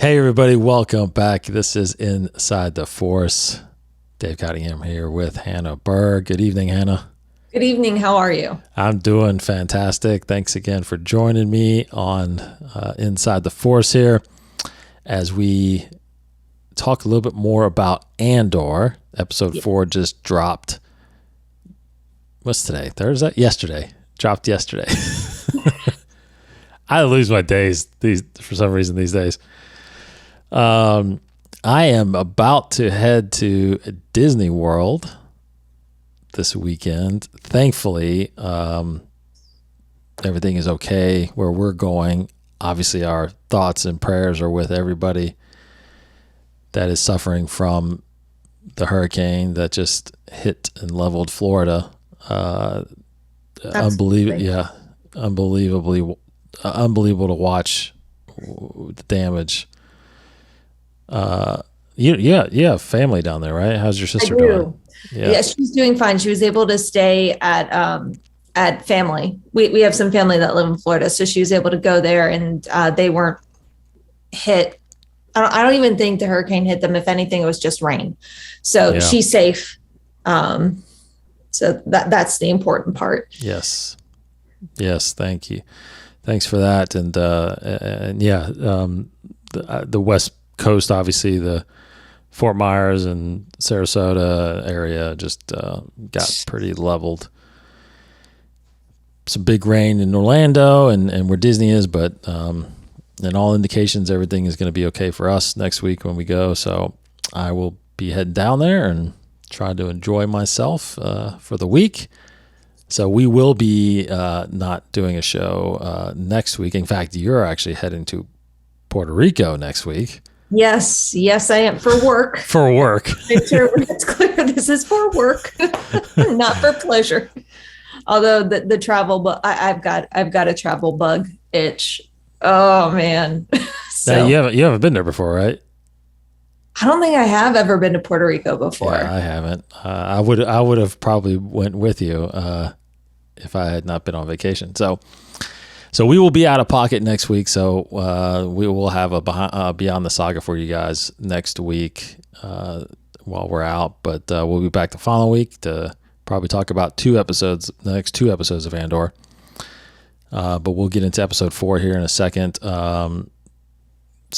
Hey, everybody, welcome back. This is Inside the Force. Dave Cottingham here with Hannah Berg. Good evening, Hannah. Good evening. How are you? I'm doing fantastic. Thanks again for joining me on Inside the Force here as we talk a little bit more about Andor. Episode 4 just dropped. What's today? Thursday? Yesterday. Dropped yesterday. I lose my days for some reason these days. I am about to head to Disney World this weekend. Thankfully, everything is okay where we're going. Obviously, our thoughts and prayers are with everybody that is suffering from the hurricane that just hit and leveled Florida. Unbelievable to watch the damage. You have family down there, right? How's your sister doing? Yeah, she's doing fine. She was able to stay at family. We have some family that live in Florida, so she was able to go there, and they weren't hit. I don't even think the hurricane hit them. If anything, it was just rain. So she's safe. So that's the important part. Yes. Thank you. Thanks for that. And the West Coast, obviously the Fort Myers and Sarasota area just got pretty leveled. Some big rain in Orlando and where Disney is, but in all indications, everything is going to be okay for us next week when we go. So I will be heading down there and try to enjoy myself for the week. So we will be not doing a show next week. In fact, you're actually heading to Puerto Rico next week. Yes, I am for work. For work. Make sure it's clear this is for work, not for pleasure. Although the travel, but I've got a travel bug itch. Oh man! So now, you haven't been there before, right? I don't think I have ever been to Puerto Rico before. Yeah, I haven't. I would have probably went with you if I had not been on vacation. So we will be out of pocket next week. So we will have a Beyond the Saga for you guys next week while we're out. But we'll be back the following week to probably talk about the next two episodes of Andor. But we'll get into episode 4 here in a second. So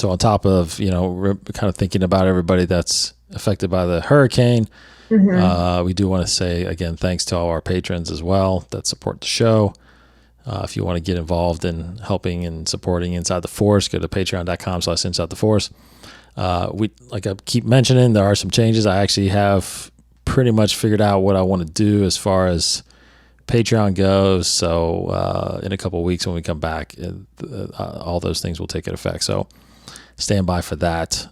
on top of, we're kind of thinking about everybody that's affected by the hurricane, we do want to say, again, thanks to all our patrons as well that support the show. If you want to get involved in helping and supporting Inside the Force, go to patreon.com/Inside the Force. Like I keep mentioning, there are some changes. I actually have pretty much figured out what I want to do as far as Patreon goes. So in a couple of weeks when we come back, all those things will take into effect. So stand by for that.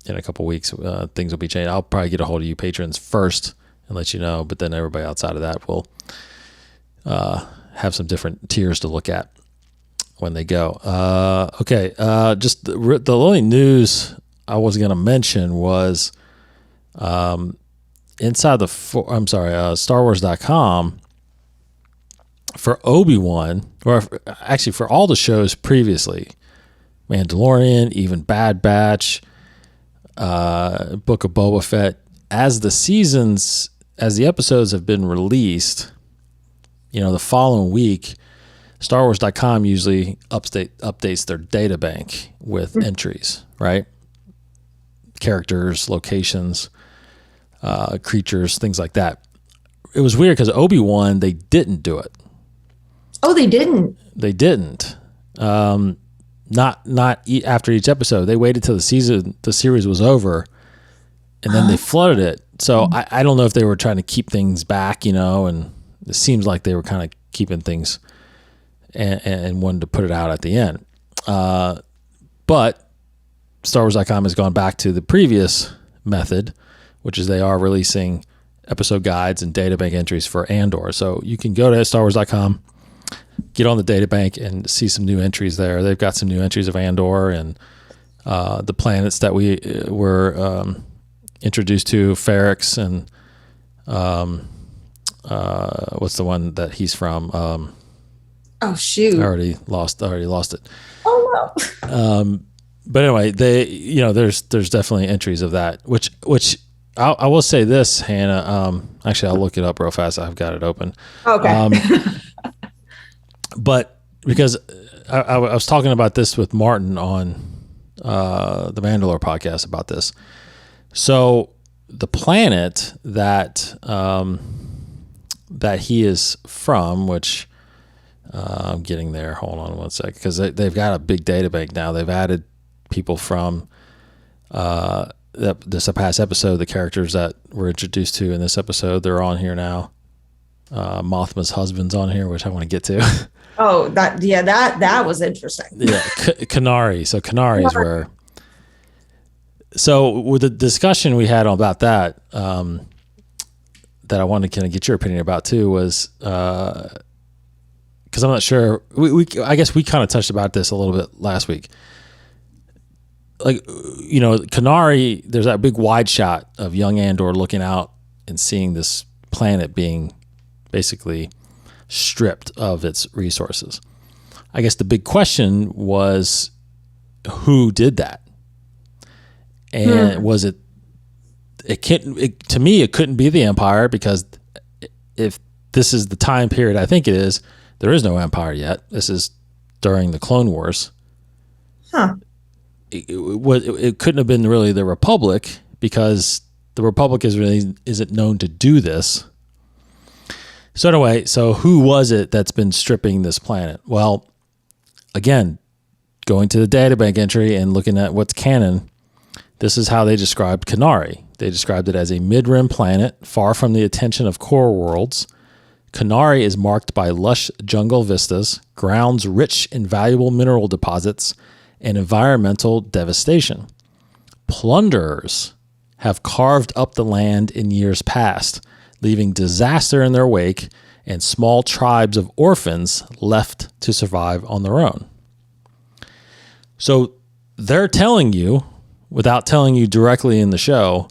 In a couple of weeks, things will be changed. I'll probably get a hold of you patrons first and let you know, but then everybody outside of that will have some different tiers to look at when they go. Okay. Just the only news I was going to mention was StarWars.com for Obi-Wan, or actually for all the shows previously, Mandalorian, even Bad Batch, Book of Boba Fett, as the episodes have been released, the following week, StarWars.com usually updates their data bank with entries, right? Characters, locations, creatures, things like that. It was weird because Obi-Wan, they didn't do it. Oh, they didn't? They didn't. Not after each episode. They waited till the series was over, and then they flooded it. So I don't know if they were trying to keep things back, and it seems like they were kind of keeping things and wanted to put it out at the end. But StarWars.com has gone back to the previous method, which is they are releasing episode guides and databank entries for Andor. So you can go to StarWars.com, get on the databank and see some new entries there. They've got some new entries of Andor and the planets that we were introduced to, Ferrix and what's the one that he's from? Oh shoot! I already lost it. Oh no. but anyway, there's definitely entries of that, which I will say this, Hannah. Actually, I'll look it up real fast. I've got it open. Okay. But because I was talking about this with Martin on the Mandalore podcast about this. So the planet that he is from, which I'm getting there. Hold on one sec, because they've got a big data bank now. They've added people from this past episode. The characters that we're introduced to in this episode, they're on here now. Mothma's husband's on here, which I want to get to. Oh, that was interesting. Yeah, Kenari. So Kenari is where. So with the discussion we had about that, that I wanted to kind of get your opinion about too, was because I'm not sure. I guess we kind of touched about this a little bit last week. Like, Kenari, there's that big wide shot of young Andor looking out and seeing this planet being basically stripped of its resources. I guess the big question was, who did that? And was it to me, it couldn't be the Empire, because if this is the time period I think it is, there is no Empire yet. This is during the Clone Wars. Huh. It couldn't have been really the Republic, because the Republic isn't known to do this. So anyway, who was it that's been stripping this planet? Well, again, going to the databank entry and looking at what's canon, this is how they described Kenari. They described it as a mid-rim planet far from the attention of core worlds. Kenari is marked by lush jungle vistas, grounds rich in valuable mineral deposits, and environmental devastation. Plunderers have carved up the land in years past, leaving disaster in their wake and small tribes of orphans left to survive on their own. So they're telling you, without telling you directly in the show,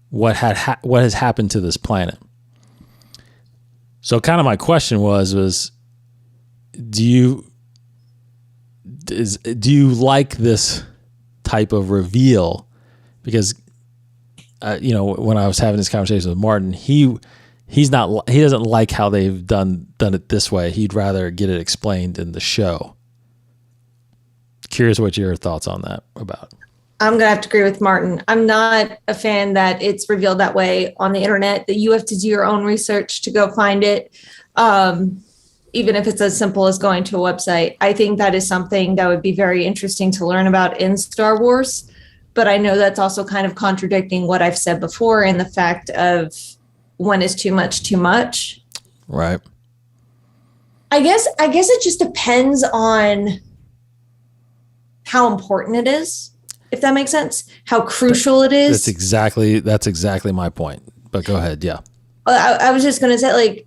what has happened to this planet. So kind of my question was do you like this type of reveal? Because when I was having this conversation with Martin, he doesn't like how they've done it this way. He'd rather get it explained in the show. Curious what your thoughts on that about. I'm going to have to agree with Martin. I'm not a fan that it's revealed that way on the internet, that you have to do your own research to go find it. Even if it's as simple as going to a website. I think that is something that would be very interesting to learn about in Star Wars. But I know that's also kind of contradicting what I've said before in the fact of when is too much too much. Right. I guess it just depends on how important it is, if that makes sense, how crucial it is. That's exactly my point. But go ahead. Yeah. I was just going to say, like,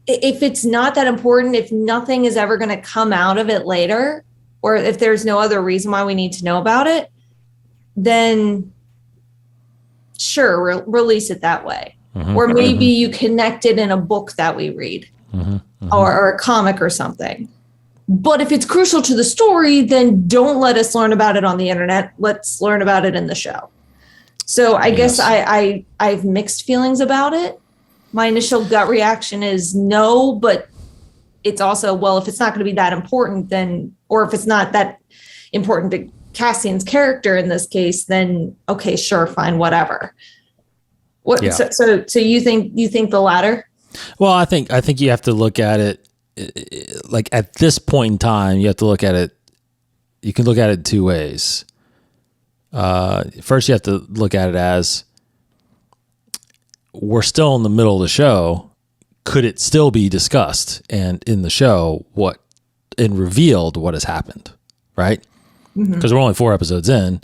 if it's not that important, if nothing is ever going to come out of it later, or if there's no other reason why we need to know about it, then sure, release it that way. Mm-hmm. Or maybe you connect it in a book that we read, or a comic or something. But if it's crucial to the story, then don't let us learn about it on the internet. Let's learn about it in the show. So I guess I have mixed feelings about it. My initial gut reaction is no, but it's also, well, if it's not going to be that important, then, or if it's not that important to Cassian's character in this case, then okay, sure, fine, whatever. What? Yeah. So you think the latter? Well, I think you have to look at it like at this point in time. You have to look at it. You can look at it two ways. First, you have to look at it as we're still in the middle of the show. Could it still be discussed and in the show revealed what has happened, right? Because we're only 4 episodes in.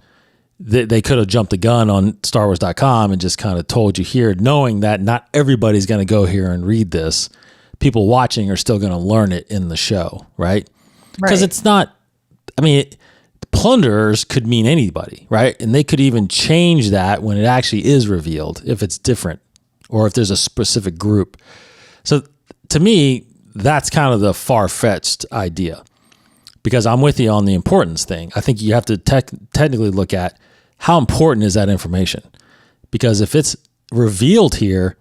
They could have jumped the gun on StarWars.com and just kind of told you here, knowing that not everybody's going to go here and read this. People watching are still going to learn it in the show, right? Because it's not, plunderers could mean anybody, right? And they could even change that when it actually is revealed, if it's different or if there's a specific group. So to me, that's kind of the far-fetched idea. because I'm with you on the importance thing. I think you have to technically look at how important is that information, because if it's revealed here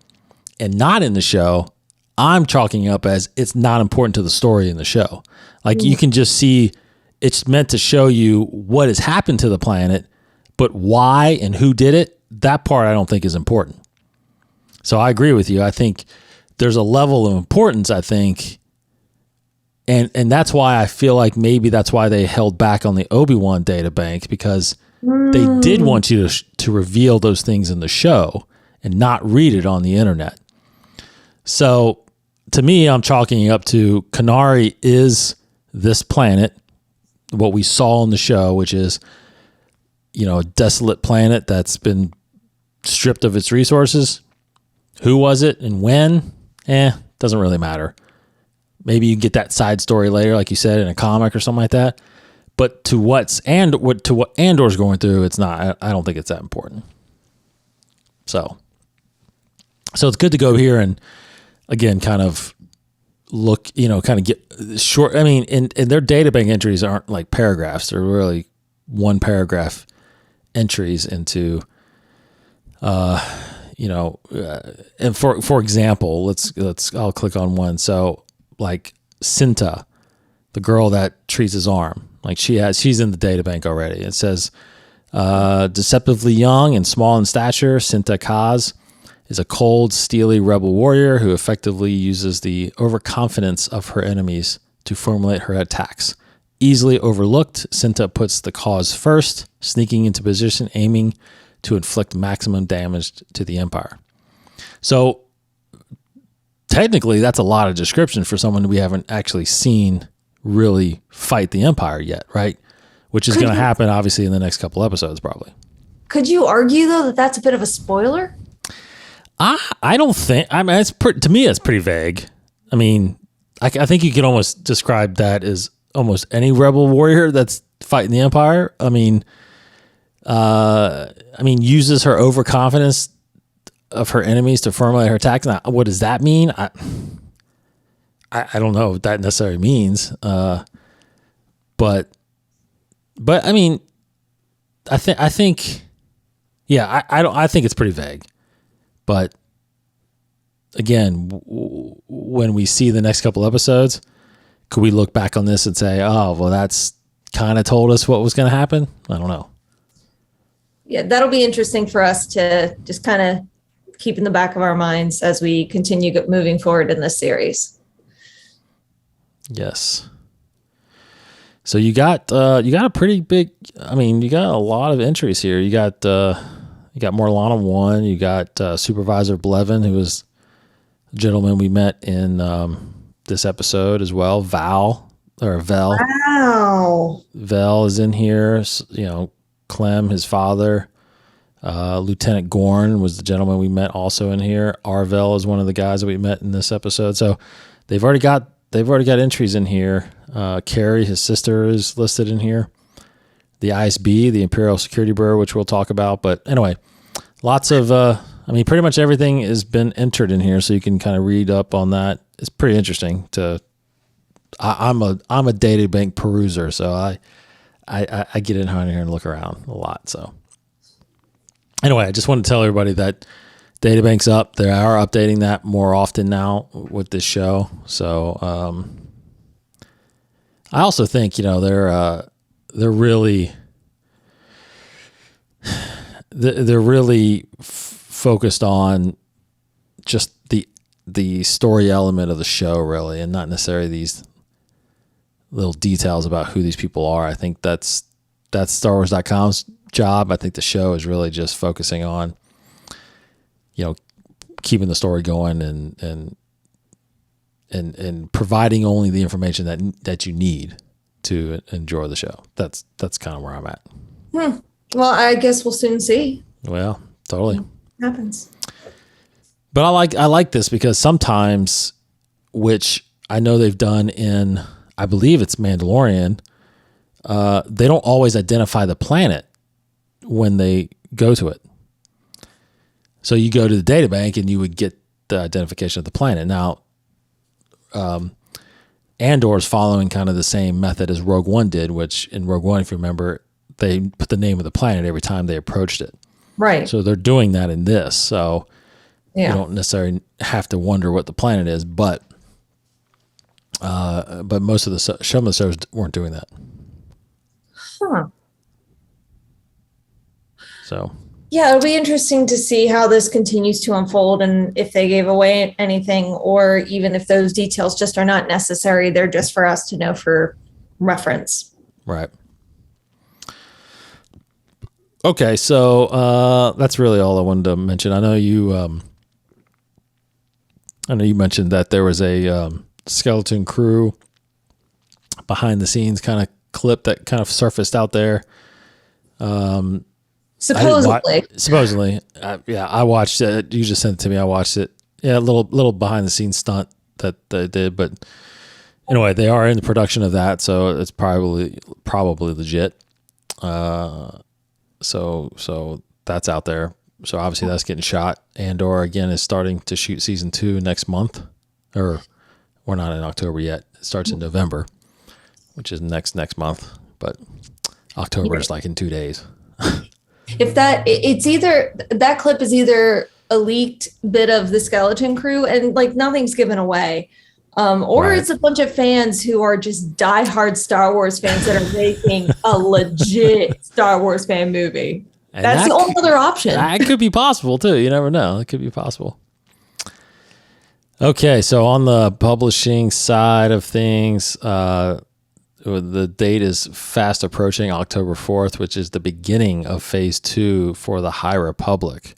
and not in the show, I'm chalking up as it's not important to the story in the show. Like you can just see it's meant to show you what has happened to the planet, but why and who did it, that part I don't think is important. So I agree with you. I think there's a level of importance, I think, and that's why I feel like maybe that's why they held back on the Obi-Wan data bank, because they did want you to reveal those things in the show and not read it on the internet. So to me, I'm chalking up to Kenari is this planet, what we saw in the show, which is, a desolate planet that's been stripped of its resources. Who was it and when? Doesn't really matter. Maybe you get that side story later, like you said, in a comic or something like that. But to what Andor's going through, it's not. I don't think it's that important. So it's good to go here and again, kind of look, kind of get short. I mean, and their databank entries aren't like paragraphs; they're really one paragraph entries into, and for example, I'll click on one. So like Cinta, the girl that treats his arm, like she's in the databank already. It says, deceptively young and small in stature, Cinta Kaz is a cold, steely rebel warrior who effectively uses the overconfidence of her enemies to formulate her attacks. Easily overlooked, Cinta puts the cause first, sneaking into position, aiming to inflict maximum damage to the Empire. So technically, that's a lot of description for someone we haven't actually seen really fight the Empire yet, right? Which is going to happen, obviously, in the next couple episodes, probably. Could you argue, though, that that's a bit of a spoiler? I don't think. I mean, to me, it's pretty vague. I mean, I think you can almost describe that as almost any rebel warrior that's fighting the Empire. I mean, uses her overconfidence of her enemies to formulate her attacks. Now, what does that mean? I don't know what that necessarily means. But I mean, I think, I think it's pretty vague. But again, when we see the next couple episodes, could we look back on this and say, oh, well, that's kind of told us what was going to happen? I don't know. Yeah, that'll be interesting for us to just kind of keep in the back of our minds as we continue moving forward in this series. Yes. So you got a pretty big. I mean, you got a lot of entries here. You got Morlana 1. You got Supervisor Blevin, who was a gentleman we met in this episode as well. Vel. Wow. Vel is in here. Clem, his father. Lieutenant Gorn was the gentleman we met also in here. Arvel is one of the guys that we met in this episode. So they've already got entries in here. Carrie, his sister, is listed in here. The ISB, the Imperial Security Bureau, which we'll talk about. But anyway, lots of, pretty much everything has been entered in here, so you can kind of read up on that. It's pretty interesting I'm a data bank peruser, so I get in here and look around a lot. So anyway, I just want to tell everybody that databank's up. They are updating that more often now with this show. So I also think they're really focused on just the story element of the show, really, and not necessarily these little details about who these people are. I think that's StarWars.com's job. I think the show is really just focusing on keeping the story going and providing only the information that you need to enjoy the show. That's kind of where I'm at. Well, I guess we'll soon see. Well, totally. What happens. But I like this because sometimes, which I know they've done in, I believe it's Mandalorian, they don't always identify the planet when they go to it. So you go to the databank and you would get the identification of the planet. Now, Andor is following kind of the same method as Rogue One did, which in Rogue One, if you remember, they put the name of the planet every time they approached it. Right. So they're doing that in this. So Yeah. you don't necessarily have to wonder what the planet is, but most of the some of the shows weren't doing that. Huh. So Yeah, it'll be interesting to see how this continues to unfold and if they gave away anything, or even if those details just are not necessary. They're just for us to know for reference. right. Okay, so that's really all I wanted to mention. I know you mentioned that there was a skeleton crew behind the scenes kind of clip that kind of surfaced out there. Supposedly. Yeah, I watched it. You just sent it to me. I watched it. Yeah, a little behind the scenes stunt that they did, but anyway, they are in the production of that, so it's probably legit. So that's out there. So obviously that's getting shot. Andor again is starting to shoot season 2 next month, or we're not in October yet. It starts in November, which is next month, but October is like in 2 days. If it's either that clip is either a leaked bit of the skeleton crew and like nothing's given away, or Right. it's a bunch of fans who are just diehard Star Wars fans that are making a legit Star Wars fan movie. And That's the only other option. That could be possible too. You never know. It could be possible. Okay, so on the publishing side of things, the date is fast approaching, October 4th, which is the beginning of Phase 2 for the High Republic.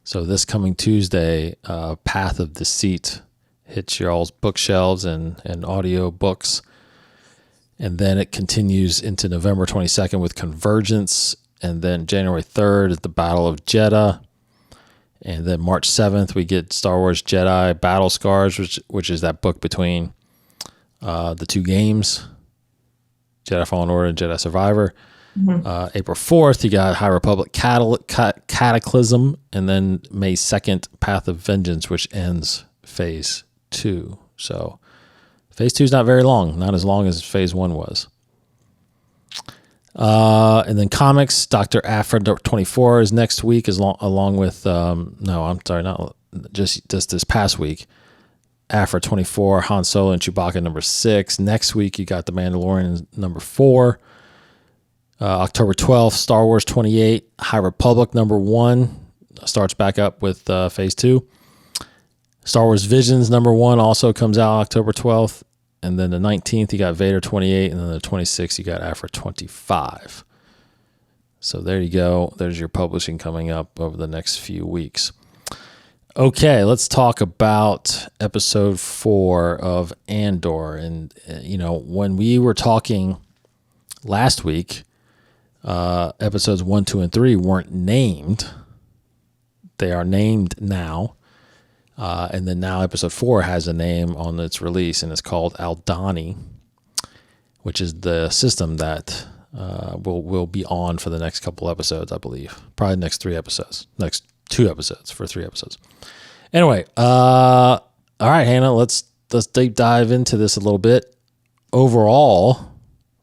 So this coming Tuesday, Path of Deceit hits y'all's bookshelves and audio books. And then it continues into November 22nd with Convergence. And then January 3rd is the Battle of Jeddah. And then March 7th, we get Star Wars Jedi Battle Scars, which is that book between the two games, Jedi Fallen Order and Jedi Survivor. Mm-hmm. April 4th, you got High Republic Cataclysm. And then May 2nd, Path of Vengeance, which ends Phase 2. So Phase 2 is not very long, not as long as Phase 1 was. And then comics, Dr. Aphra 24 is next week, along with just this past week, Aphra 24, Han Solo and Chewbacca number 6. Next week you got The Mandalorian number 4. October 12th, Star Wars 28, High Republic number 1 starts back up with Phase 2. Star Wars Visions number 1 also comes out October 12th. And then the 19th, you got Vader 28. And then the 26th, you got Aphra 25. So there you go. There's your publishing coming up over the next few weeks. Okay, let's talk about episode 4 of Andor. And, when we were talking last week, episodes 1, 2, and 3 weren't named. They are named now. And then now episode 4 has a name on its release, and it's called Aldhani, which is the system that will be on for the next couple episodes, I believe. Probably next 2 episodes for 3 episodes. Anyway, all right, Hannah, let's deep dive into this a little bit. Overall,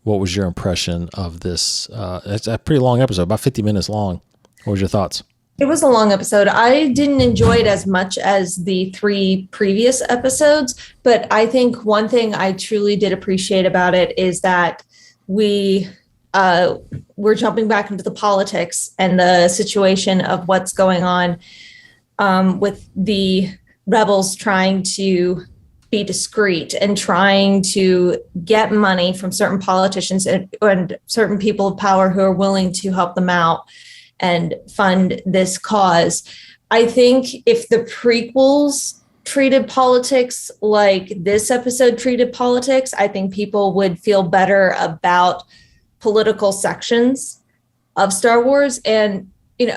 what was your impression of this? It's a pretty long episode, about 50 minutes long. What was your thoughts? It was a long episode. I didn't enjoy it as much as the 3 previous episodes, but I think one thing I truly did appreciate about it is that we're jumping back into the politics and the situation of what's going on with the rebels trying to be discreet and trying to get money from certain politicians and certain people of power who are willing to help them out and fund this cause. I think if the prequels treated politics like this episode treated politics, I think people would feel better about political sections of Star Wars. And,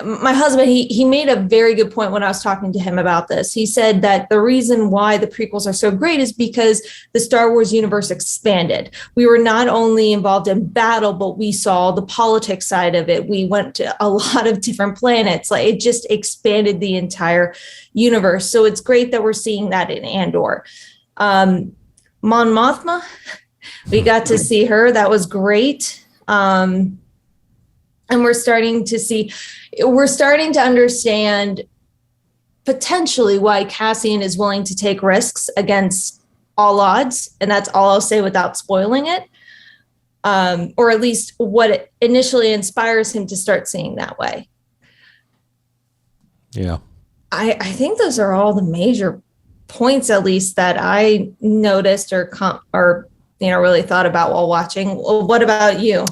my husband, he made a very good point when I was talking to him about this. He said that the reason why the prequels are so great is because the Star Wars universe expanded. We were not only involved in battle, but we saw the politics side of it. We went to a lot of different planets. Like, it just expanded the entire universe. So it's great that we're seeing that in Andor. Mon Mothma. We got to see her. That was great. And we're starting to understand potentially why Cassian is willing to take risks against all odds. And that's all I'll say without spoiling it. Or at least what it initially inspires him to start seeing that way. Yeah. I think those are all the major points, at least, that I noticed or really thought about while watching. What about you?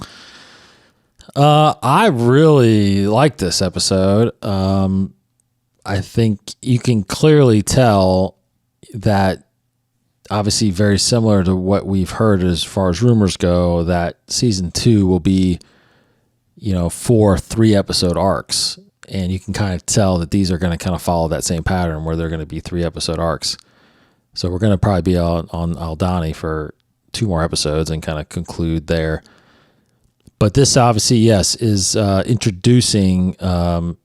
I really like this episode. I think you can clearly tell that, obviously very similar to what we've heard as far as rumors go, that season 2 will be, 4 3-episode arcs. And you can kind of tell that these are going to kind of follow that same pattern where they're going to be 3-episode arcs. So we're going to probably be on Aldhani for 2 more episodes and kind of conclude there. But this obviously, yes, is introducing a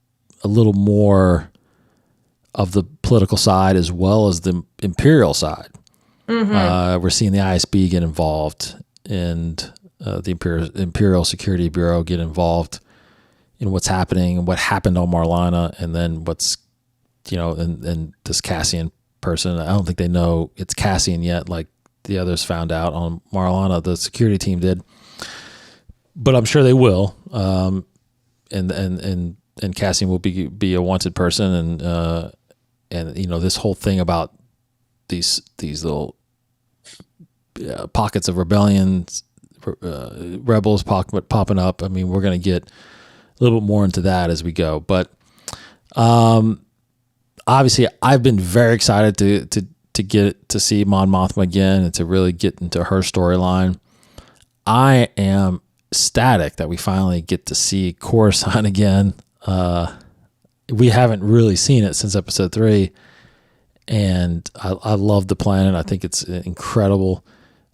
little more of the political side as well as the Imperial side. Mm-hmm. We're seeing the ISB get involved and the Imperial Security Bureau get involved in what's happening and what happened on Marlana, and then what's, and this Cassian person. I don't think they know it's Cassian yet, like the others found out on Marlana, the security team did. But I'm sure they will. And Cassian will be a wanted person, and this whole thing about these little pockets of rebellion, rebels popping up. I mean, we're going to get a little bit more into that as we go. But obviously, I've been very excited to get to see Mon Mothma again and to really get into her storyline. I am ecstatic that we finally get to see Coruscant again. We haven't really seen it since episode 3, and I love the planet. I think it's incredible.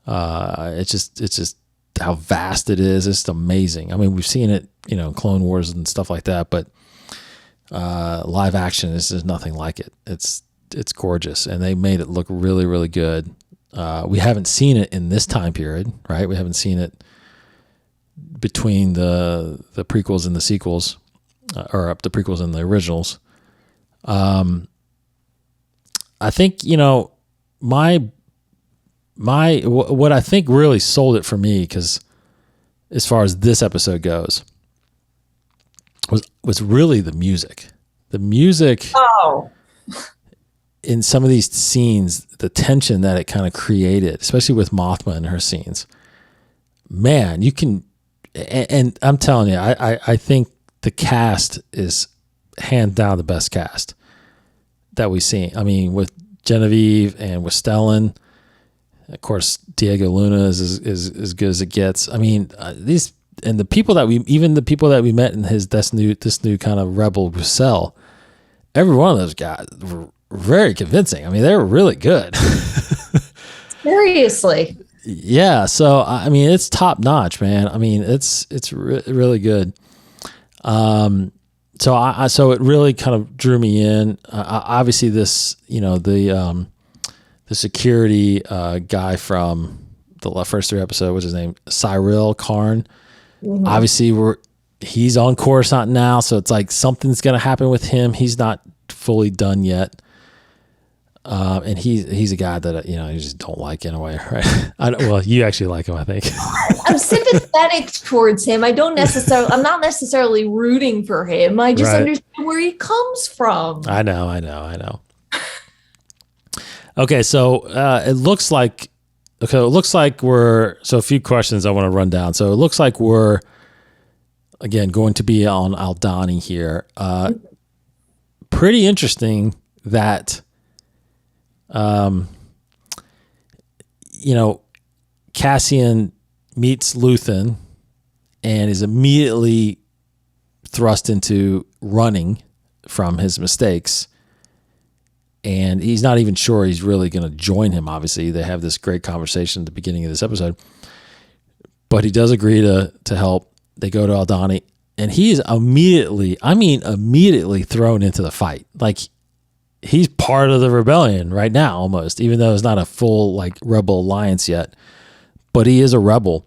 It's just how vast it is. It's amazing. I mean, we've seen it, Clone Wars and stuff like that, but live action is just nothing like it. It's gorgeous, and they made it look really, really good. We haven't seen it in this time period, right? We haven't seen it between the prequels and the sequels, or up the prequels and the originals. I think, what I think really sold it for me, because as far as this episode goes, was really the music. The music in some of these scenes, the tension that it kind of created, especially with Mothma and her scenes. Man, you can, and I'm telling you, I think the cast is hands down the best cast that we've seen. I mean, with Genevieve and with Stellan, of course, Diego Luna is as good as it gets. I mean, these, and the people that we met in this new kind of rebel Roussel, every one of those guys were very convincing. I mean, they were really good. Seriously. Yeah. So, I mean, it's top notch, man. I mean, it's really good. So it really kind of drew me in. Obviously this, the security guy from the first 3 episodes, what's his name? Cyril Karn. Mm-hmm. Obviously he's on Coruscant now, so it's like something's going to happen with him. He's not fully done yet. And he's a guy that, you just don't like in a way, right? Well, you actually like him, I think. I'm sympathetic towards him. I'm not necessarily rooting for him. I just understand where he comes from. I know. Okay, so it looks like we're, so a few questions I want to run down. So it looks like we're, again, going to be on Aldhani here. Pretty interesting that, Cassian meets Luthen and is immediately thrust into running from his mistakes. And he's not even sure he's really going to join him. Obviously, they have this great conversation at the beginning of this episode. But he does agree to help. They go to Aldhani, and he is immediately thrown into the fight. Like, he's part of the rebellion right now, almost, even though it's not a full like rebel alliance yet, but he is a rebel.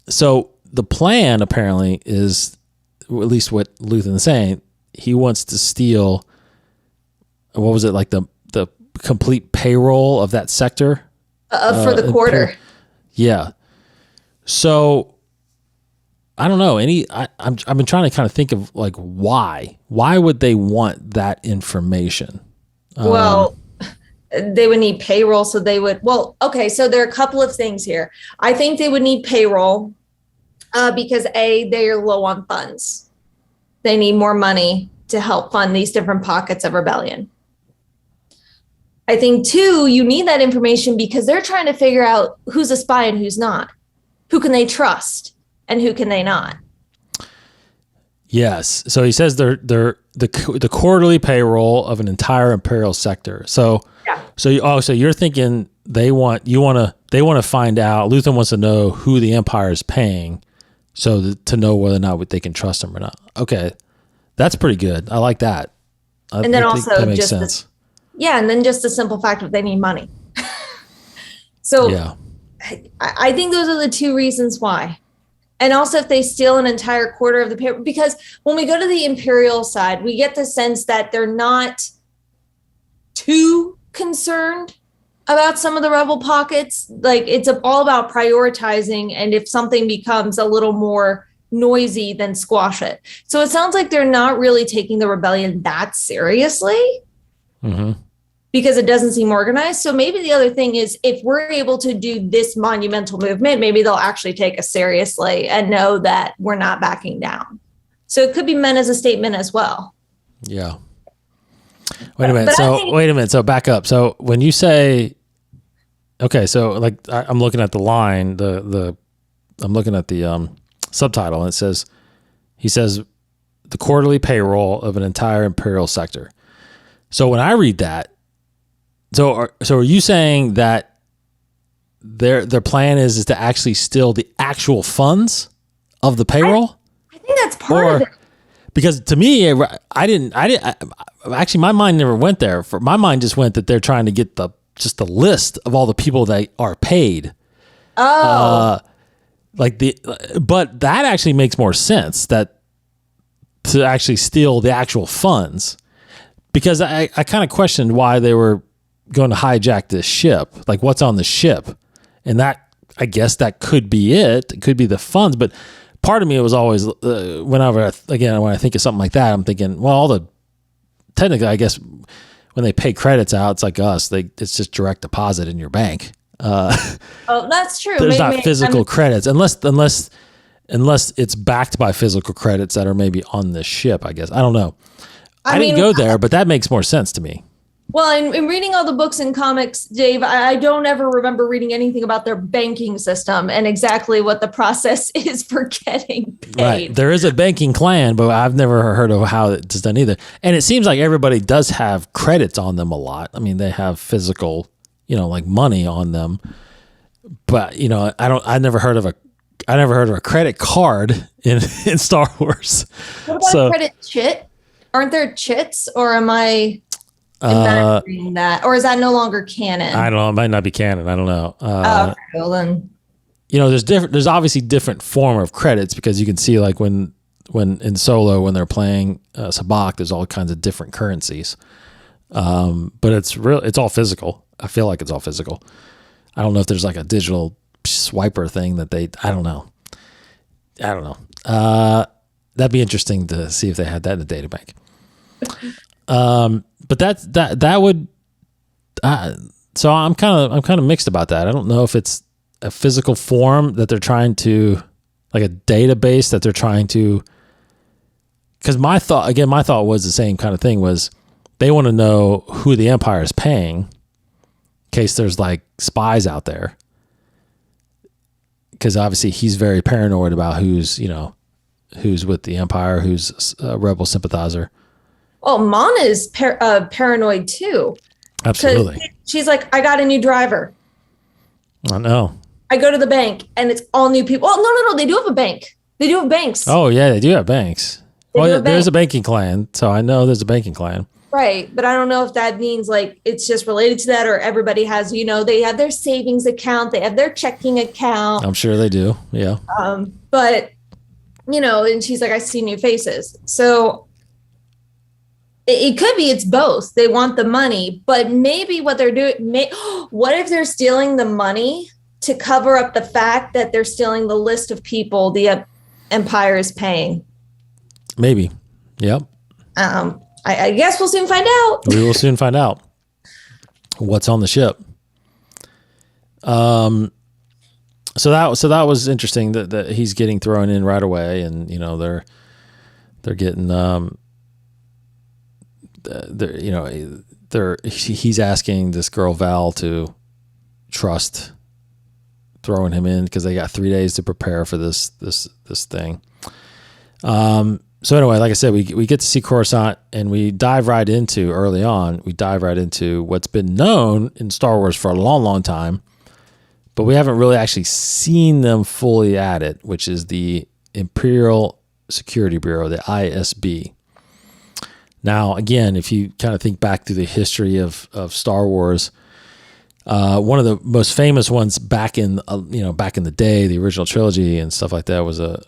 So the plan apparently is, at least what Luthen is saying, he wants to steal, what was it, like the complete payroll of that sector? For the quarter. Yeah. So I don't know. I've been trying to kind of think of like why would they want that information? Well, they would need payroll. So they would, okay. So there are a couple of things here. I think they would need payroll because they are low on funds. They need more money to help fund these different pockets of rebellion. I think two, you need that information because they're trying to figure out who's a spy and who's not. Who can they trust and who can they not? Yes. So he says they're the quarterly payroll of an entire Imperial sector. So yeah. So you're thinking they want to find out. Luthen wants to know who the Empire is paying, so to know whether or not they can trust him or not. Okay, that's pretty good. I like that. And then also that makes just sense. And then just the simple fact that they need money. So yeah. I think those are the two reasons why. And also if they steal an entire quarter of the paper, because when we go to the Imperial side, we get the sense that they're not too concerned about some of the rebel pockets. Like it's all about prioritizing. And if something becomes a little more noisy, then squash it. So it sounds like they're not really taking the rebellion that seriously. Mm-hmm. Because it doesn't seem organized. So maybe the other thing is if we're able to do this monumental movement, maybe they'll actually take us seriously and know that we're not backing down. So it could be meant as a statement as well. Yeah. Wait a minute. So back up. So when you say, okay, so like I'm looking at the line, I'm looking at the subtitle, and he says the quarterly payroll of an entire Imperial sector. So when I read that, so are you saying that their plan is to actually steal the actual funds of the payroll? I think that's part of it. Because to me, actually my mind never went there. My mind just went that they're trying to get the list of all the people that are paid. Oh. But that actually makes more sense that to actually steal the actual funds, because I kind of questioned why they were going to hijack this ship, like what's on the ship. And that, I guess that could be it. It could be the funds. But part of me was always, when I think of something like that, I'm thinking, well, technically, I guess when they pay credits out, it's like us, it's just direct deposit in your bank. That's true. There's not physical credits unless it's backed by physical credits that are maybe on the ship, I guess. I don't know. I didn't go there, but that makes more sense to me. Well, in reading all the books and comics, Dave, I don't ever remember reading anything about their banking system and exactly what the process is for getting paid. Right. There is a banking clan, but I've never heard of how it's done either. And it seems like everybody does have credits on them a lot. I mean, they have physical, like money on them. But, I never heard of a credit card in Star Wars. What about a credit chit? Aren't there chits, or am I imagining that, or is that no longer canon? I don't know. It might not be canon. I don't know. Okay, well then, there's obviously different form of credits, because you can see like when in Solo, when they're playing Sabacc, there's all kinds of different currencies. But it's all physical. I feel like it's all physical. I don't know if there's like a digital swiper thing that I don't know. That'd be interesting to see if they had that in the data bank. But that would. So I'm kind of mixed about that. I don't know if it's a physical form that they're trying to, like a database that they're trying to. Because my thought was the same kind of thing. Was they want to know who the Empire is paying, in case there's like spies out there. Because obviously he's very paranoid about who's with the Empire, who's a rebel sympathizer. Well, Mana is paranoid too. Absolutely. She's like, I got a new driver. I know. I go to the bank and it's all new people. Oh, no. They do have a bank. They do have banks. Oh, yeah, they do have banks. There's a banking clan. So I know there's a banking clan. Right. But I don't know if that means like it's just related to that, or everybody has, they have their savings account, they have their checking account. I'm sure they do. Yeah. But, and she's like, I see new faces. So it could be it's both. They want the money, but maybe what they're doing, what if they're stealing the money to cover up the fact that they're stealing the list of people the Empire is paying? Maybe. Yep. I guess we'll soon find out. We will soon find out what's on the ship. So that was interesting that he's getting thrown in right away, and they're getting he's asking this girl Val to trust throwing him in because they got 3 days to prepare for this thing. So anyway, like I said, we get to see Coruscant, and we dive right into what's been known in Star Wars for a long, long time, but we haven't really actually seen them fully at it, which is the Imperial Security Bureau, the ISB. Now, again, if you kind of think back through the history of Star Wars, one of the most famous ones back in the day, the original trilogy and stuff like that, was a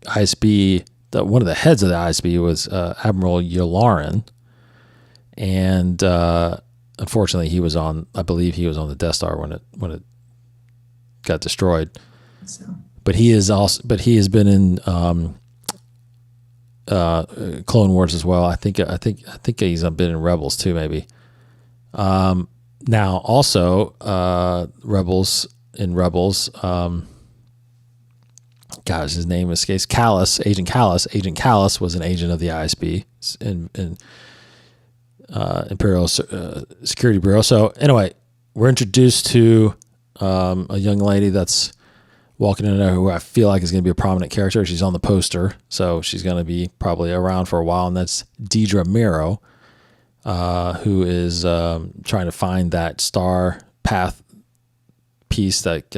ISB. One of the heads of the ISB was Admiral Yularen, and unfortunately, I believe he was on the Death Star when it got destroyed. So. But he has been in Clone Wars as well. I think he's been in Rebels too, maybe. Now also Rebels. Gosh, his name escapes. Agent Callus. Agent Callus was an agent of the ISB in Imperial Security Bureau. So anyway, we're introduced to a young lady that's walking in there who I feel like is going to be a prominent character. She's on the poster, so she's going to be probably around for a while, and that's Deidre Mero, who is trying to find that Star Path piece, that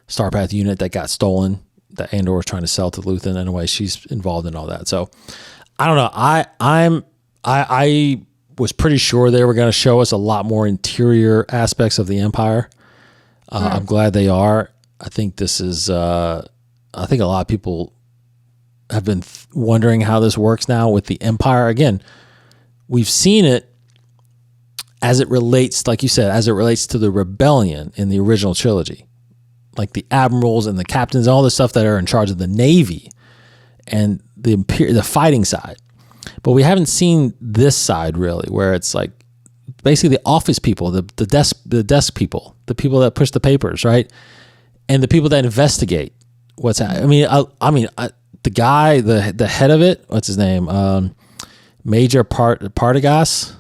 Star Path unit that got stolen, that Andor was trying to sell to Luthen. Anyway, she's involved in all that. So I don't know. I was pretty sure they were going to show us a lot more interior aspects of the Empire. I'm glad they are. I think this is, I think a lot of people have been wondering how this works now with the Empire. Again, we've seen it as it relates, like you said, as it relates to the rebellion in the original trilogy, like the admirals and the captains, all the stuff that are in charge of the Navy and the fighting side. But we haven't seen this side really, where it's like basically the office people, the desk people, the people that push the papers, right? And the people that investigate what's happening. The guy, the head of it, what's his name? Major Partagas.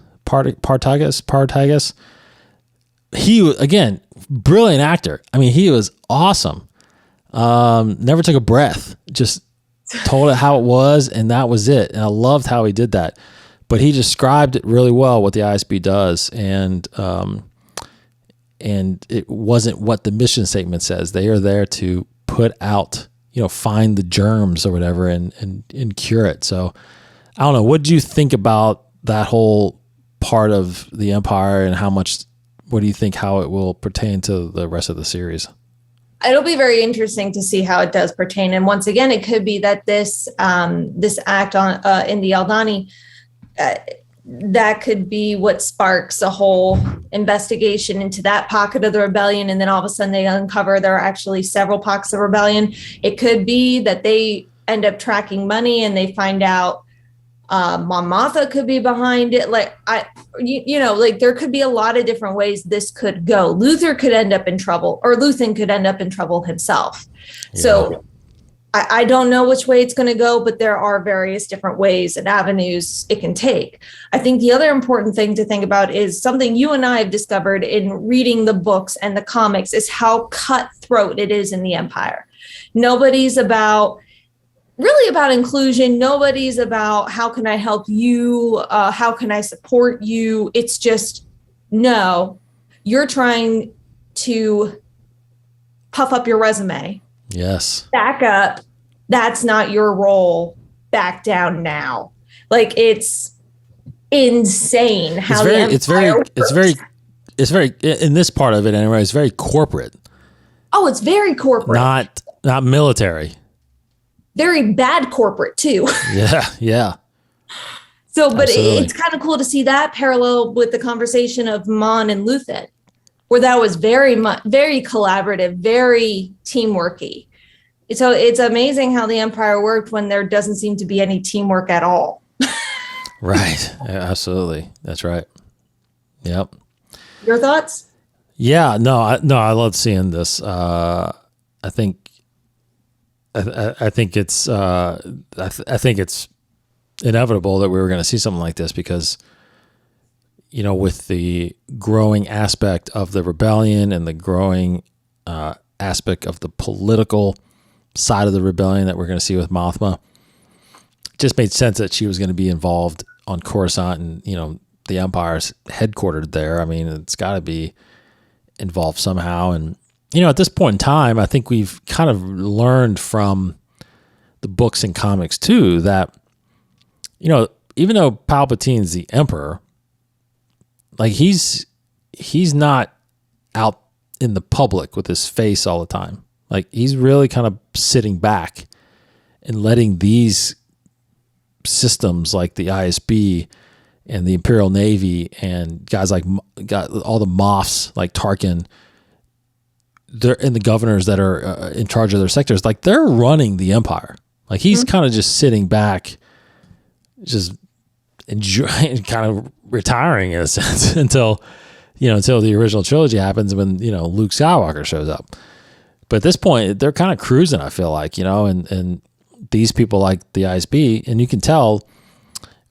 He, again, brilliant actor. I mean, he was awesome. Never took a breath. Just told it how it was, and that was it. And I loved how he did that. But he described it really well, what the ISB does, and it wasn't what the mission statement says. They are there to put out, find the germs or whatever and cure it. So I don't know. What did you think about that whole part of the Empire, and what do you think how it will pertain to the rest of the series? It'll be very interesting to see how it does pertain. And once again, it could be that this act on in the Aldhani, that could be what sparks a whole investigation into that pocket of the rebellion. And then all of a sudden they uncover there are actually several pockets of rebellion. It could be that they end up tracking money and they find out Mon Mothma could be behind it. Like there could be a lot of different ways this could go. Luthen could end up in trouble himself. Yeah. So I don't know which way it's going to go, but there are various different ways and avenues it can take. I think the other important thing to think about is something you and I have discovered in reading the books and the comics is how cutthroat it is in the Empire. Nobody's about inclusion. Nobody's about how can I help you? How can I support you? It's just, no, you're trying to puff up your resume. Yes. Back up. That's not your role. back down now. Like, it's insane how it's very in this part of it anyway, it's very corporate. Oh, it's very corporate. Not military. Very bad corporate too. Yeah. So, but it's kind of cool to see that parallel with the conversation of Mon and Luthen, where that was very collaborative, very teamworky. So it's amazing how the Empire worked when there doesn't seem to be any teamwork at all. Right. Yeah, absolutely. That's right. Yep. Your thoughts? Yeah. No. I love seeing this. I think it's inevitable that we were going to see something like this because, with the growing aspect of the rebellion and the growing aspect of the political side of the rebellion that we're going to see with Mothma, it just made sense that she was going to be involved on Coruscant and, the Empire's headquartered there. I mean, it's got to be involved somehow. And, at this point in time, I think we've kind of learned from the books and comics too that, even though Palpatine's the Emperor, like he's not out in the public with his face all the time. Like he's really kind of sitting back and letting these systems like the ISB and the Imperial Navy and guys like got all the Moffs like Tarkin, and the governors that are in charge of their sectors, like they're running the Empire. Like he's kind of just sitting back, just enjoying, kind of retiring in a sense until the original trilogy happens when, Luke Skywalker shows up. But at this point, they're kind of cruising, I feel like, and these people like the ISB, and you can tell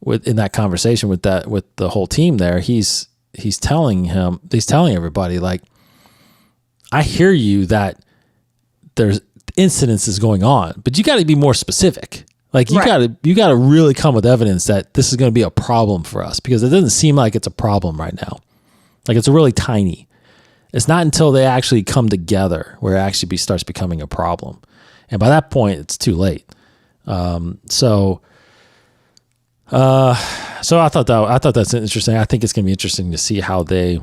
in that conversation with the whole team there, he's telling everybody, like, I hear you that there's incidences going on, but you got to be more specific. Like you got to really come with evidence that this is going to be a problem for us, because it doesn't seem like it's a problem right now. Like it's really tiny. It's not until they actually come together where it actually starts becoming a problem. And by that point, it's too late. So I thought that's interesting. I think it's going to be interesting to see how they,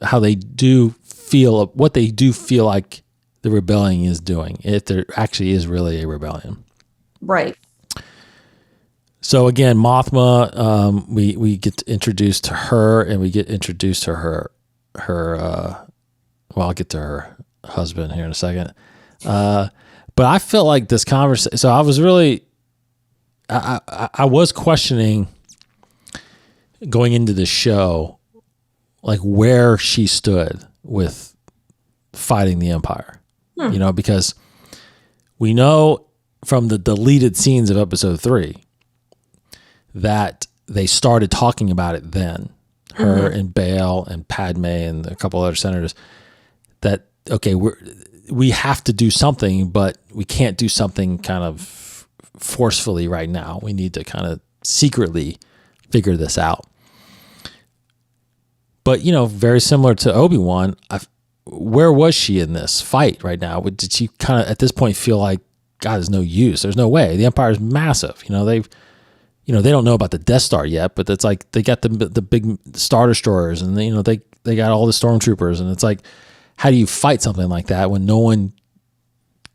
how they do feel, what they do feel like the rebellion is doing, if there actually is really a rebellion. Right. So again, Mothma, we get introduced to her, and we get introduced to her I'll get to her husband here in a second. But I felt like this conversation, so I was really, I was questioning going into the show, like where she stood with fighting the Empire, because we know from the deleted scenes of episode 3 that they started talking about it then, her and Bail and Padme and a couple other senators, that, okay, we have to do something, but we can't do something kind of forcefully right now. We need to kind of secretly figure this out. But, very similar to Obi-Wan, where was she in this fight right now? Did she kind of, at this point, feel like, God, there's no use. There's no way. The Empire is massive. They don't know about the Death Star yet, but it's like they got the big Star Destroyers, and they got all the stormtroopers, and it's like, how do you fight something like that when no one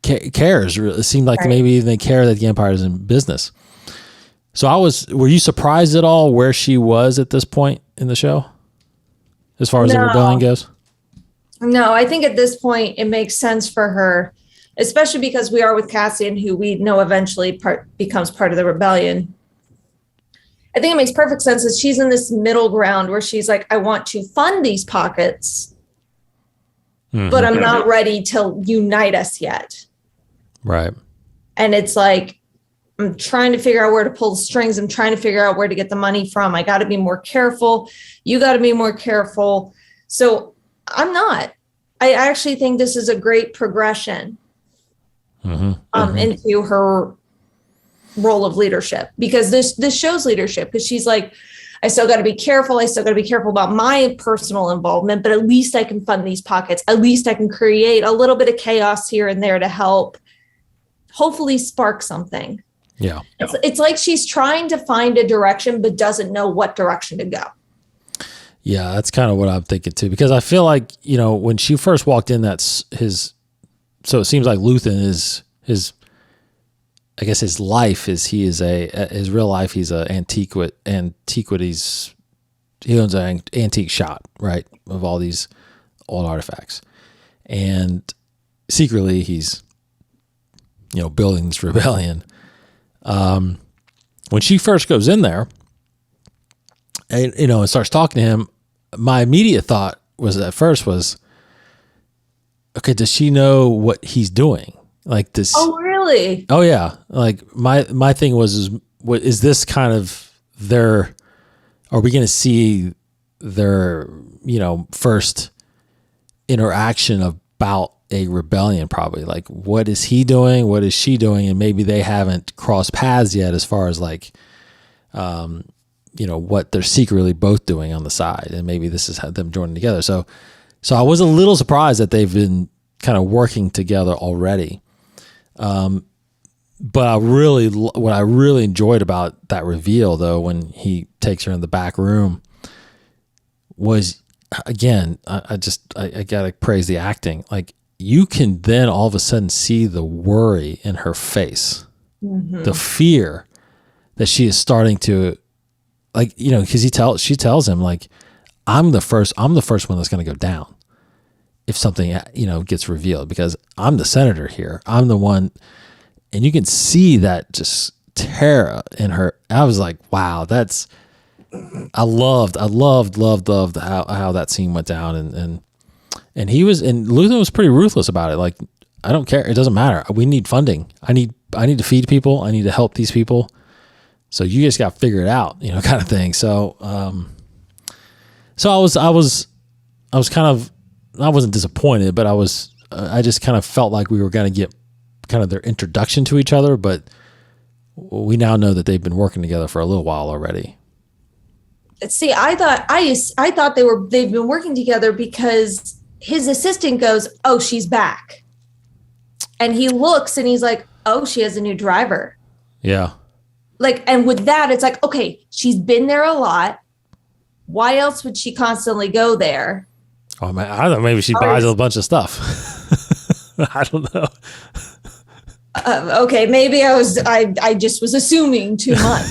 cares? It seemed like maybe they care that the Empire is in business. So were you surprised at all where she was at this point in the show, as far as the rebellion goes? No, I think at this point it makes sense for her, especially because we are with Cassian, who we know eventually becomes part of the rebellion. I think it makes perfect sense that she's in this middle ground where she's like, I want to fund these pockets, but I'm not ready to unite us yet. Right. And it's like, I'm trying to figure out where to pull the strings. I'm trying to figure out where to get the money from. I got to be more careful. You got to be more careful. So I'm not. I actually think this is a great progression into her role of leadership, because this shows leadership, because she's like, I still got to be careful. I still got to be careful about my personal involvement, but at least I can fund these pockets. At least I can create a little bit of chaos here and there to help hopefully spark something. Yeah. It's like she's trying to find a direction, but doesn't know what direction to go. Yeah, that's kind of what I'm thinking too, because I feel like, when she first walked in, so it seems like Luthen is I guess his life is, his real life, he's antiquities. He owns an antique shop, right? Of all these old artifacts. And secretly he's, building this rebellion. When she first goes in there and, and starts talking to him, my immediate thought was, okay, does she know what he's doing? Like this. Oh, really? Oh yeah. Like my thing was, what is this kind of are we going to see their, first interaction about a rebellion? Probably. Like, what is he doing? What is she doing? And maybe they haven't crossed paths yet as far as like, what they're secretly both doing on the side. And maybe this is them joining together. So I was a little surprised that they've been kind of working together already. But what I really enjoyed about that reveal, though, when he takes her in the back room, was, again, I gotta praise the acting. Like, you can then all of a sudden see the worry in her face, the fear that she is starting to, like, because she tells him, like, I'm the first one that's going to go down if something gets revealed, because I'm the senator here. I'm the one. And you can see that just terror in her. I was like, wow, I loved how that scene went down. And Luthen was pretty ruthless about it. Like, I don't care. It doesn't matter. We need funding. I need to feed people. I need to help these people. So you just got to figure it out, kind of thing. So, I wasn't disappointed, but I just kind of felt like we were going to get kind of their introduction to each other, but we now know that they've been working together for a little while already. See, I thought they've been working together because his assistant goes, "Oh, she's back," and he looks and he's like, "Oh, she has a new driver." Yeah. Like, and with that, it's like, okay, she's been there a lot. Why else would she constantly go there? Oh man, I don't know. Maybe she buys a bunch of stuff. I don't know. Okay, maybe I just was assuming too much,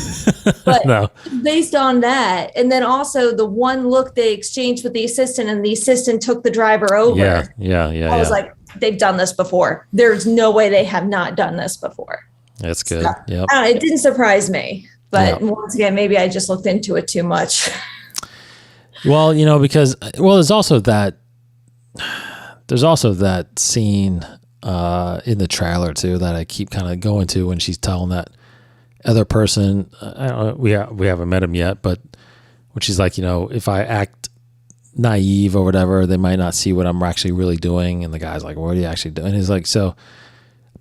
but no. Based on that, and then also the one look they exchanged with the assistant, and the assistant took the driver over. Yeah. I was like, they've done this before. There's no way they have not done this before. That's good. So, yep. It didn't surprise me, but once again, maybe I just looked into it too much. Well, because there's also that scene in the trailer too that I keep kind of going to when she's telling that other person, I don't know, we haven't met him yet, but when she's like, if I act naive or whatever, they might not see what I'm actually really doing. And the guy's like, what are you actually doing? And he's like, so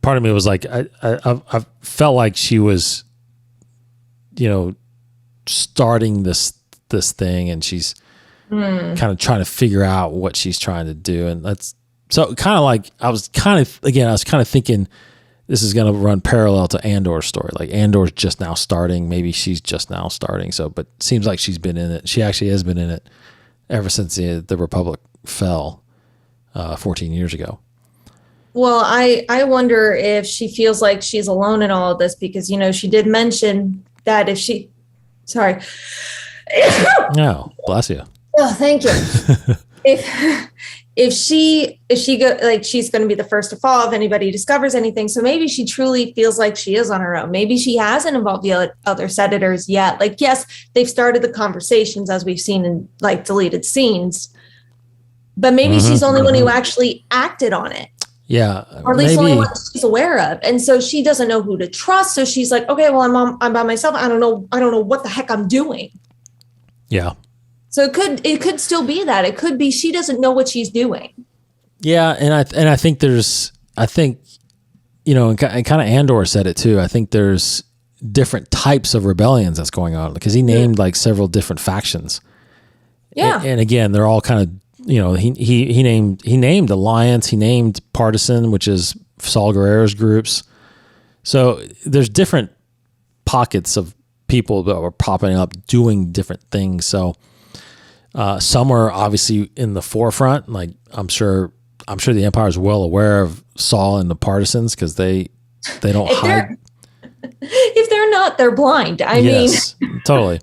part of me was like, I felt like she was, starting this thing, and she's kind of trying to figure out what she's trying to do. And that's, so kind of like, I was kind of thinking this is going to run parallel to Andor's story. Like, Andor's just now starting. Maybe she's just now starting. So, but seems like she's been in it. She actually has been in it ever since the Republic fell 14 years ago. Well, I wonder if she feels like she's alone in all of this, because, she did mention that sorry. No, bless you. Oh, thank you. If she go, like, she's going to be the first to fall if anybody discovers anything. So maybe she truly feels like she is on her own. Maybe she hasn't involved the other senators yet. Like, yes, they've started the conversations, as we've seen in like deleted scenes, but maybe she's the only one who actually acted on it. Yeah. Or at least the only one she's aware of. And so she doesn't know who to trust. So she's like, okay, well, I'm by myself. I don't know what the heck I'm doing. Yeah. So it could still be that. It could be she doesn't know what she's doing. Yeah, and I think and kind of Andor said it too. I think there's different types of rebellions that's going on, because he named like several different factions. Yeah. And again, they're all kind of, he named Alliance, he named Partisan, which is Saul Guerrero's groups. So there's different pockets of people that were popping up doing different things. So some are obviously in the forefront. Like I'm sure the Empire is well aware of Saul and the partisans because they don't hide. If they're not, they're blind. I mean, totally.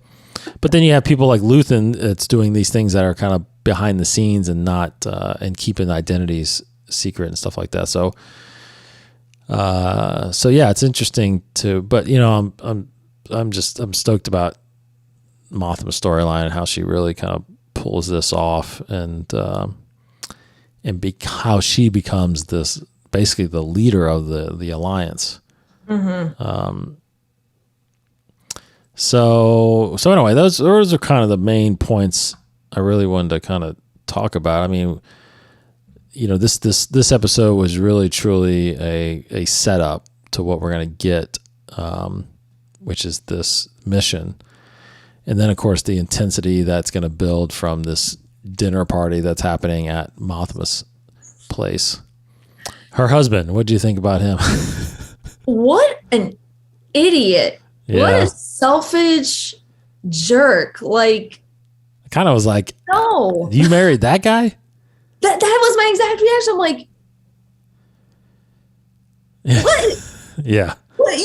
But then you have people like Luthen that's doing these things that are kind of behind the scenes and not and keeping identities secret and stuff like that. So yeah, it's interesting but I'm stoked about Mothma's storyline and how she really kind of pulls this off and how she becomes this basically the leader of the alliance. Mm-hmm. So anyway, those are kind of the main points I really wanted to kind of talk about. I mean, this episode was really truly a setup to what we're going to get, which is this mission. And then of course the intensity that's going to build from this dinner party that's happening at Mothma's place. Her husband, what do you think about him? What an idiot. Yeah. What a selfish jerk. Like, I kind of was like, no. You married that guy? That was my exact reaction. I'm like, what? Yeah. What,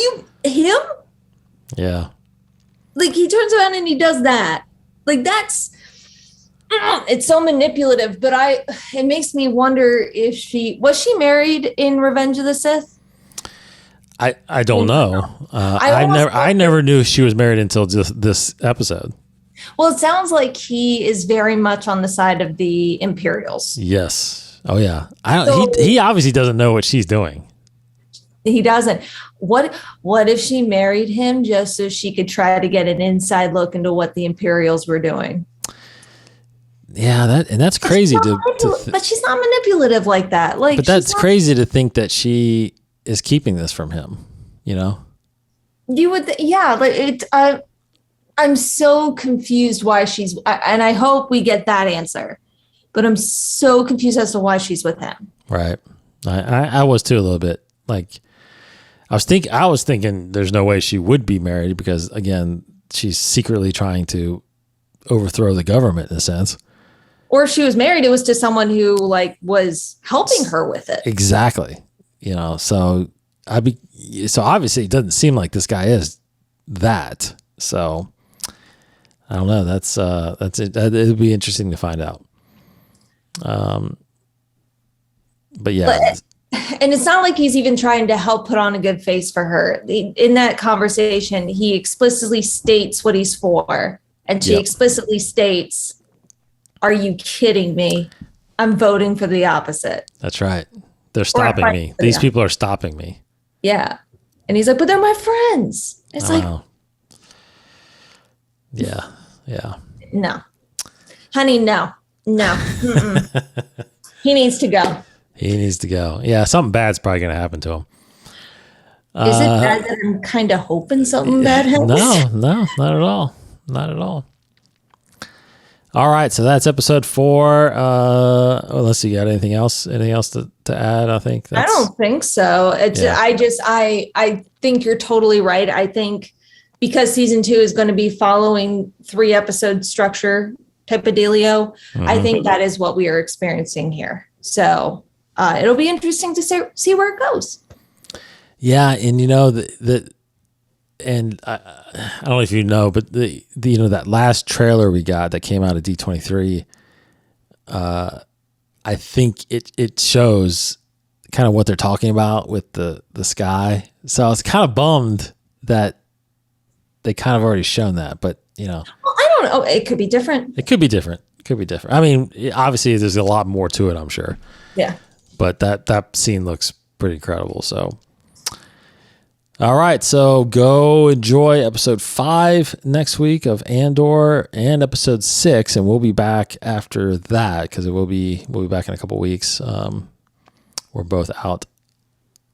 him? Yeah. Like, he turns around and he does that. Like, it's so manipulative, but it makes me wonder if was she married in Revenge of the Sith? I don't know. I never knew she was married until just this episode. Well, it sounds like he is very much on the side of the Imperials. Yes. Oh yeah. He obviously doesn't know what she's doing. He doesn't. What if she married him just so she could try to get an inside look into what the Imperials were doing? Yeah, that's crazy but she's not manipulative like that. Like, but that's crazy to think that she is keeping this from him, You would, yeah. Like I'm so confused why and I hope we get that answer. But I'm so confused as to why she's with him. Right, I was too a little bit. Like, I was thinking there's no way she would be married because again, she's secretly trying to overthrow the government in a sense. Or if she was married, it was to someone who was helping her with it. Exactly. So obviously it doesn't seem like this guy is that. So I don't know. That's it. It'll be interesting to find out. But yeah. And it's not like he's even trying to help put on a good face for her. In that conversation, he explicitly states what he's for. And she explicitly states, "Are you kidding me? I'm voting for the opposite." That's right. They're stopping me. These people are stopping me. Yeah. And he's like, "But they're my friends." It's like, yeah. Yeah. No. Honey, no. He needs to go. He needs to go. Yeah, something bad's probably going to happen to him. Is it bad that I'm kind of hoping something bad happens? No, not at all. Not at all. All right, so that's episode 4. Unless you got anything else to add, I think. I don't think so. I think you're totally right. I think because season 2 is going to be following 3-episode structure type of dealio, I think that is what we are experiencing here. So it'll be interesting to see where it goes. Yeah, and and I don't know if you know, but the that last trailer we got that came out of D23, I think it shows kind of what they're talking about with the sky. So I was kind of bummed that they kind of already shown that, but Well, I don't know. It could be different. It could be different. I mean, obviously there's a lot more to it, I'm sure. Yeah. But that scene looks pretty incredible. So, all right. So go enjoy episode 5 next week of Andor and episode 6. And we'll be back after that because we'll be back in a couple of weeks. We're both out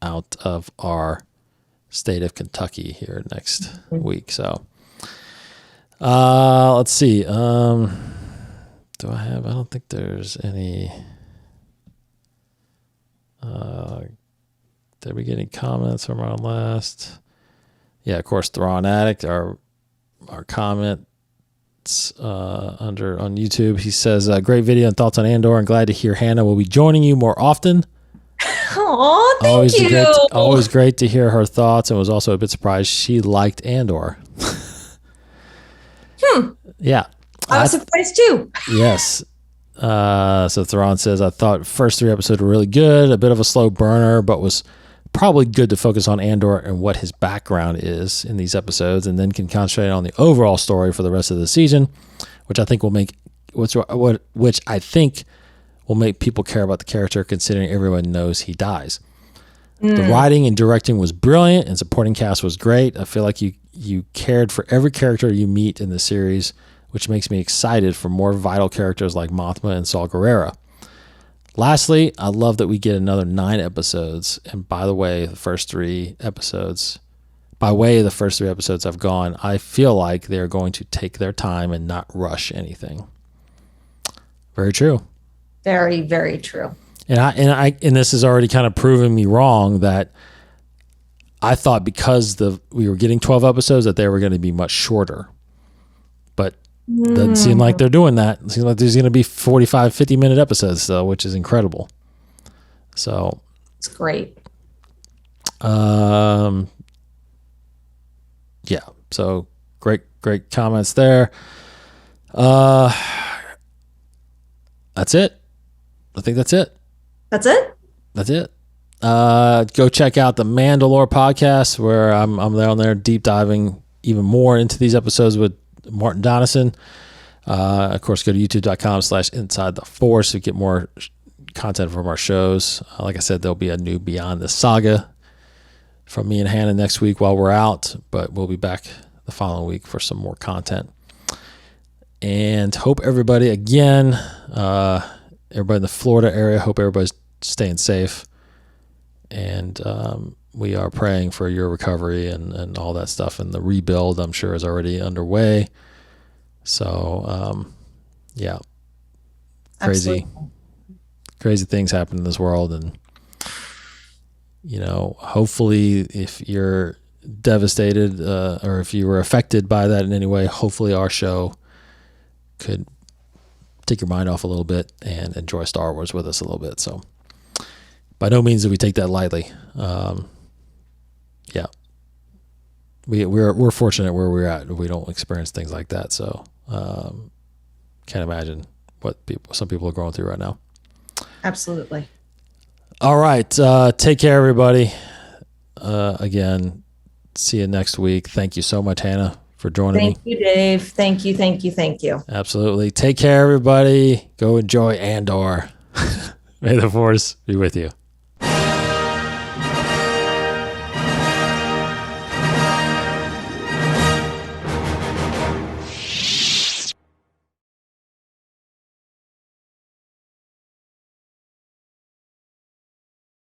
of our state of Kentucky here next week. So, let's see. I don't think there's any. Did we get any comments from our last? Yeah, of course, Thrawn Addict, our comments under on YouTube. He says, great video and thoughts on Andor. I'm glad to hear Hannah will be joining you more often. Oh, thank you. Always great to hear her thoughts, and was also a bit surprised she liked Andor. Yeah. I was surprised too. Yes. So Theron says, I thought first 3 episodes were really good, a bit of a slow burner, but was probably good to focus on Andor and what his background is in these episodes, and then can concentrate on the overall story for the rest of the season, which I think will make people care about the character, considering everyone knows he dies. The writing and directing was brilliant, and supporting cast was great. I feel like you cared for every character you meet in the series, which makes me excited for more vital characters like Mothma and Saw Gerrera. Lastly, I love that we get another 9 episodes. And by the way, the first 3 episodes have gone, I feel like they're going to take their time and not rush anything. Very true. Very, very true. And this has already kind of proven me wrong, that I thought because we were getting 12 episodes that they were going to be much shorter. But doesn't seem like they're doing that. It seems like there's going to be 45, 50-minute episodes, which is incredible. So it's great. Yeah. So great comments there. That's it. I think that's it. That's it? That's it. Go check out the Mandalore podcast, where I'm on there deep diving even more into these episodes with Martin Donison. Of course, go to youtube.com/Inside the Force to get more content from our shows. Like I said, there'll be a new Beyond the Saga from me and Hannah next week while we're out, but we'll be back the following week for some more content. And hope everybody, again, everybody in the Florida area, hope everybody's staying safe. And we are praying for your recovery and all that stuff. And the rebuild, I'm sure, is already underway. So, yeah, crazy things happen in this world. And, hopefully if you're devastated or if you were affected by that in any way, hopefully our show could take your mind off a little bit and enjoy Star Wars with us a little bit. So by no means do we take that lightly. Yeah, we're fortunate where we're at. We don't experience things like that. So can't imagine what some people are going through right now. Absolutely. All right. Take care, everybody. Again, see you next week. Thank you so much, Hannah, for joining me. Thank you, Dave. Thank you. Absolutely. Take care, everybody. Go enjoy Andor. May the Force be with you.